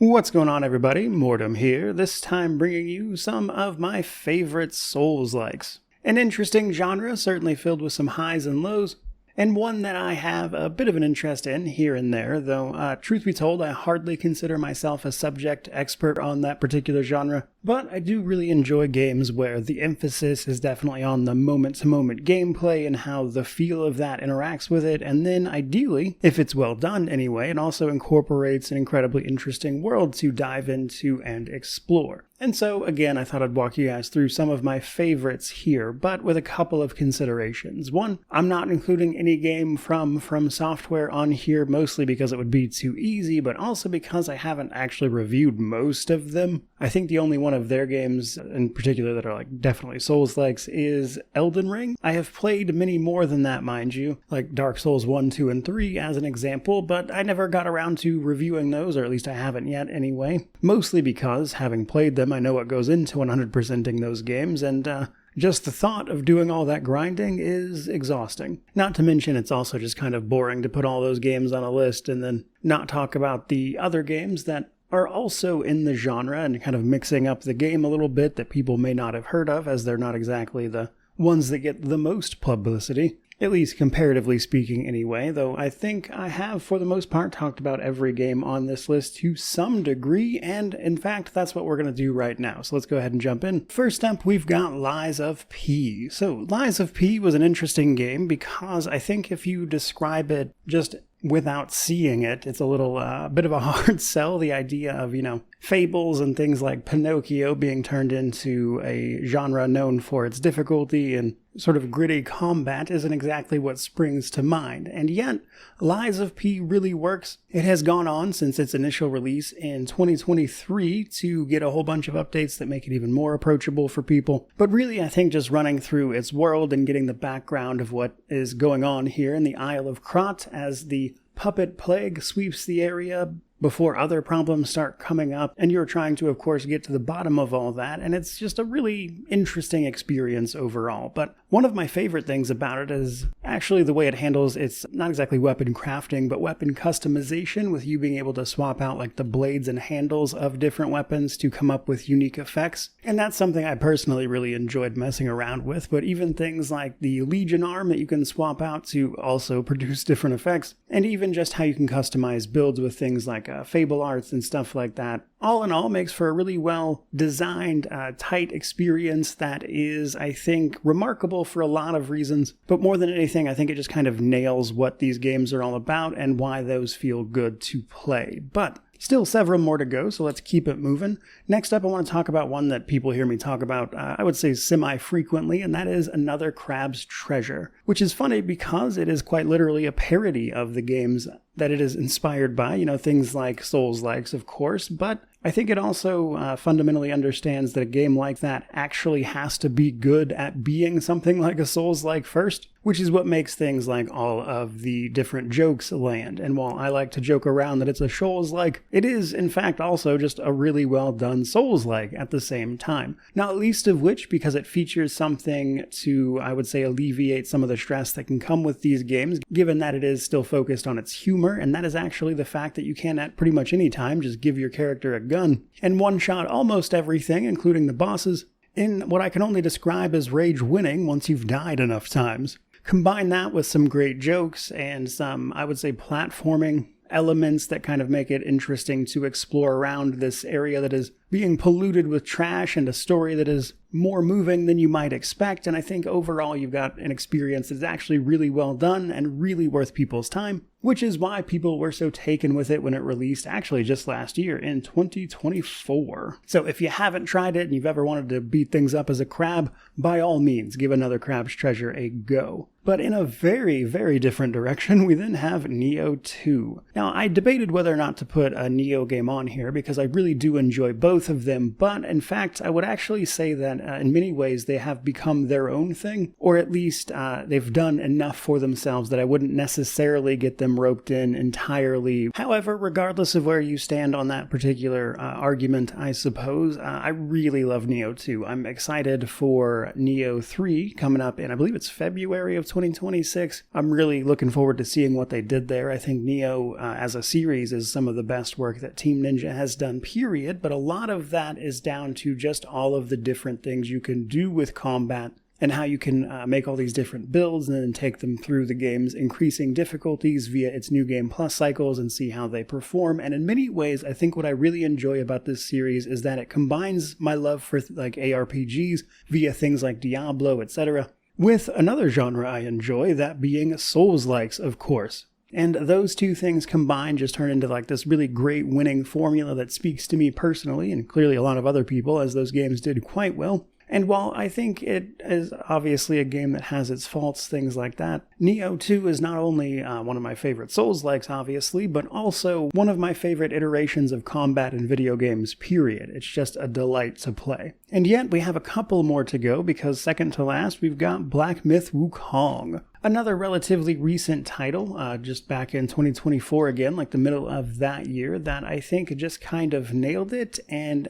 What's going on, everybody? Mortem here, this time bringing you some of my favorite Soulslikes. An interesting genre, certainly filled with some highs and lows, and one that I have a bit of an interest in here and there, though truth be told, I hardly consider myself a subject expert on that particular genre. But I do really enjoy games where the emphasis is definitely on the moment-to-moment gameplay and how the feel of that interacts with it, and then ideally, if it's well done anyway, it also incorporates an incredibly interesting world to dive into and explore. And so, again, I thought I'd walk you guys through some of my favorites here, but with a couple of considerations. One, I'm not including any game from FromSoftware on here, mostly because it would be too easy, but also because I haven't actually reviewed most of them. I think the only one of their games in particular that are definitely Souls-likes is Elden Ring. I have played many more than that, mind you, like Dark Souls 1, 2, and 3 as an example, but I never got around to reviewing those, or at least I haven't yet anyway. Mostly because, having played them, I know what goes into 100%ing those games, and just the thought of doing all that grinding is exhausting. Not to mention it's also just kind of boring to put all those games on a list and then not talk about the other games that are also in the genre and kind of mixing up the game a little bit that people may not have heard of, as they're not exactly the ones that get the most publicity. At least comparatively speaking anyway, though I think I have for the most part talked about every game on this list to some degree, and in fact that's what we're going to do right now. So let's go ahead and jump in. First up, we've got Lies of P. So Lies of P was an interesting game because I think if you describe it just without seeing it, it's a little bit of a hard sell, the idea of, fables and things like Pinocchio being turned into a genre known for its difficulty and sort of gritty combat isn't exactly what springs to mind. And yet, Lies of P really works. It has gone on since its initial release in 2023 to get a whole bunch of updates that make it even more approachable for people. But really, I think just running through its world and getting the background of what is going on here in the Isle of Krat as the puppet plague sweeps the area before other problems start coming up, and you're trying to, of course, get to the bottom of all that, and it's just a really interesting experience overall. But one of my favorite things about it is actually the way it handles its not exactly weapon crafting, but weapon customization, with you being able to swap out the blades and handles of different weapons to come up with unique effects. And that's something I personally really enjoyed messing around with, but even things like the Legion arm that you can swap out to also produce different effects, and even just how you can customize builds with things like fable arts and stuff like that, all in all makes for a really well designed, tight experience that is, I think, remarkable for a lot of reasons. But more than anything, I think it just kind of nails what these games are all about and why those feel good to play. But still several more to go, so let's keep it moving. Next up, I want to talk about one that people hear me talk about, I would say semi-frequently, and that is Another Crab's Treasure, which is funny because it is quite literally a parody of the games that it is inspired by, things like Soulslikes, of course, but I think it also fundamentally understands that a game like that actually has to be good at being something like a Souls-like first, which is what makes things like all of the different jokes land. And while I like to joke around that it's a Souls-like, it is in fact also just a really well done Souls-like at the same time. Not least of which because it features something to, I would say, alleviate some of the stress that can come with these games, given that it is still focused on its humor, and that is actually the fact that you can at pretty much any time just give your character a gun and one-shot almost everything, including the bosses, in what I can only describe as rage winning once you've died enough times. Combine that with some great jokes and some, I would say, platforming elements that kind of make it interesting to explore around this area that is being polluted with trash, and a story that is more moving than you might expect. And I think overall you've got an experience that's actually really well done and really worth people's time, which is why people were so taken with it when it released actually just last year in 2024. So if you haven't tried it and you've ever wanted to beat things up as a crab, by all means give Another Crab's Treasure a go. But in a very, very different direction, we then have Nioh 2. Now, I debated whether or not to put a Nioh game on here because I really do enjoy both both of them, but in fact, I would actually say that in many ways they have become their own thing, or at least they've done enough for themselves that I wouldn't necessarily get them roped in entirely. However, regardless of where you stand on that particular argument, I suppose, I really love Nioh 2. I'm excited for Nioh 3 coming up in, I believe it's February of 2026. I'm really looking forward to seeing what they did there. I think Nioh as a series is some of the best work that Team Ninja has done, period, but a lot of that is down to just all of the different things you can do with combat and how you can make all these different builds and then take them through the game's increasing difficulties via its New Game Plus cycles and see how they perform. And in many ways, I think what I really enjoy about this series is that it combines my love for like ARPGs via things like Diablo, etc., with another genre I enjoy, that being Soulslikes, of course. And those two things combined just turn into like this really great winning formula that speaks to me personally, and clearly a lot of other people, as those games did quite well. And while I think it is obviously a game that has its faults, things like that, Nioh 2 is not only one of my favorite Souls-likes, obviously, but also one of my favorite iterations of combat in video games, period. It's just a delight to play. And yet, we have a couple more to go, because second to last, we've got Black Myth Wukong. Another relatively recent title, just back in 2024 again, like the middle of that year, that I think just kind of nailed it and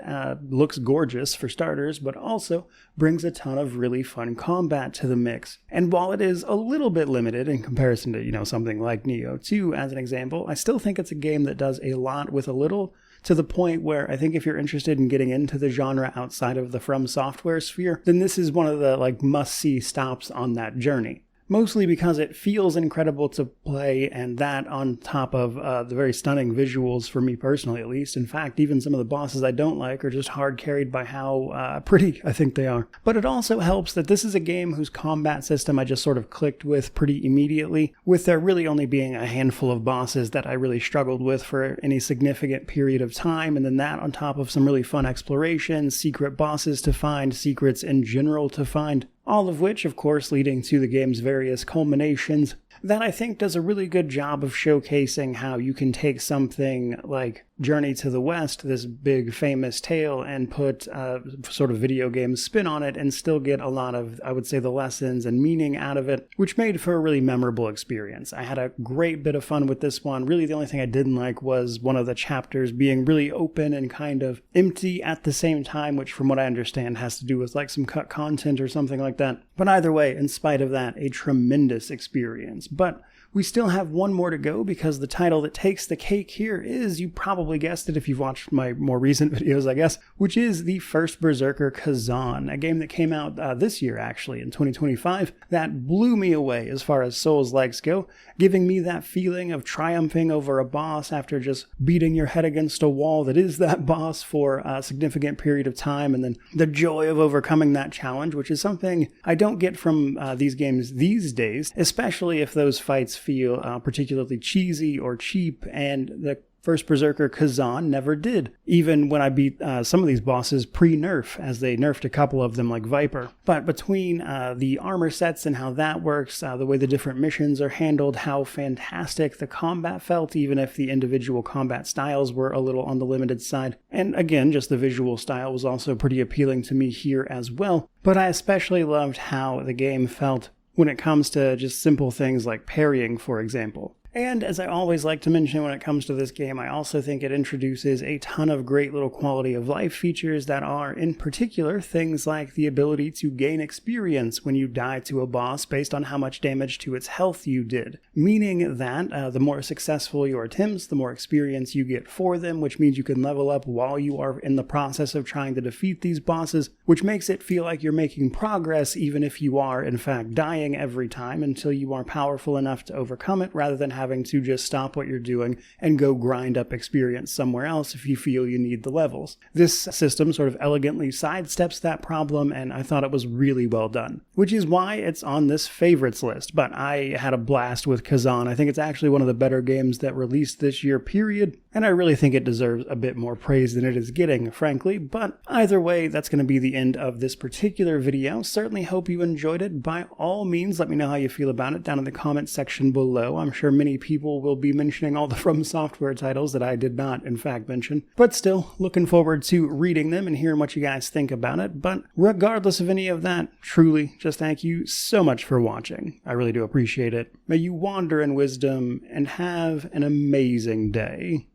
looks gorgeous for starters, but also brings a ton of really fun combat to the mix. And while it is a little bit limited in comparison to, something like Nioh 2 as an example, I still think it's a game that does a lot with a little, to the point where I think if you're interested in getting into the genre outside of the FromSoftware sphere, then this is one of the must-see stops on that journey. Mostly because it feels incredible to play, and that on top of the very stunning visuals for me personally at least. In fact, even some of the bosses I don't like are just hard carried by how pretty I think they are. But it also helps that this is a game whose combat system I just sort of clicked with pretty immediately, with there really only being a handful of bosses that I really struggled with for any significant period of time, and then that on top of some really fun exploration, secret bosses to find, secrets in general to find. All of which, of course, leading to the game's various culminations, that I think does a really good job of showcasing how you can take something like Journey to the West, this big famous tale, and put a sort of video game spin on it and still get a lot of, I would say, the lessons and meaning out of it, which made for a really memorable experience. I had a great bit of fun with this one. Really, the only thing I didn't like was one of the chapters being really open and kind of empty at the same time, which from what I understand has to do with some cut content or something like that. But either way, in spite of that, a tremendous experience. But we still have one more to go, because the title that takes the cake here is, you probably guessed it if you've watched my more recent videos, I guess, which is the first Berserker Khazan, a game that came out this year, actually, in 2025, that blew me away as far as Souls-likes go, giving me that feeling of triumphing over a boss after just beating your head against a wall that is that boss for a significant period of time, and then the joy of overcoming that challenge, which is something I don't get from these games these days, especially if those fights feel particularly cheesy or cheap, and the first Berserker Khazan never did, even when I beat some of these bosses pre-nerf, as they nerfed a couple of them like Viper. But between the armor sets and how that works, the way the different missions are handled, how fantastic the combat felt, even if the individual combat styles were a little on the limited side. And again, just the visual style was also pretty appealing to me here as well. But I especially loved how the game felt when it comes to just simple things like parrying, for example. And as I always like to mention when it comes to this game, I also think it introduces a ton of great little quality of life features that are, in particular, things like the ability to gain experience when you die to a boss based on how much damage to its health you did. Meaning that the more successful your attempts, the more experience you get for them, which means you can level up while you are in the process of trying to defeat these bosses, which makes it feel like you're making progress even if you are, in fact, dying every time until you are powerful enough to overcome it, rather than having to just stop what you're doing and go grind up experience somewhere else if you feel you need the levels. This system sort of elegantly sidesteps that problem, and I thought it was really well done, which is why it's on this favorites list. But I had a blast with Khazan. I think it's actually one of the better games that released this year, period, and I really think it deserves a bit more praise than it is getting, frankly. But either way, that's going to be the end of this particular video. Certainly hope you enjoyed it. By all means, let me know how you feel about it down in the comments section below. I'm sure many many people will be mentioning all the From Software titles that I did not, in fact, mention. But still, looking forward to reading them and hearing what you guys think about it. But regardless of any of that, truly, just thank you so much for watching. I really do appreciate it. May you wander in wisdom and have an amazing day.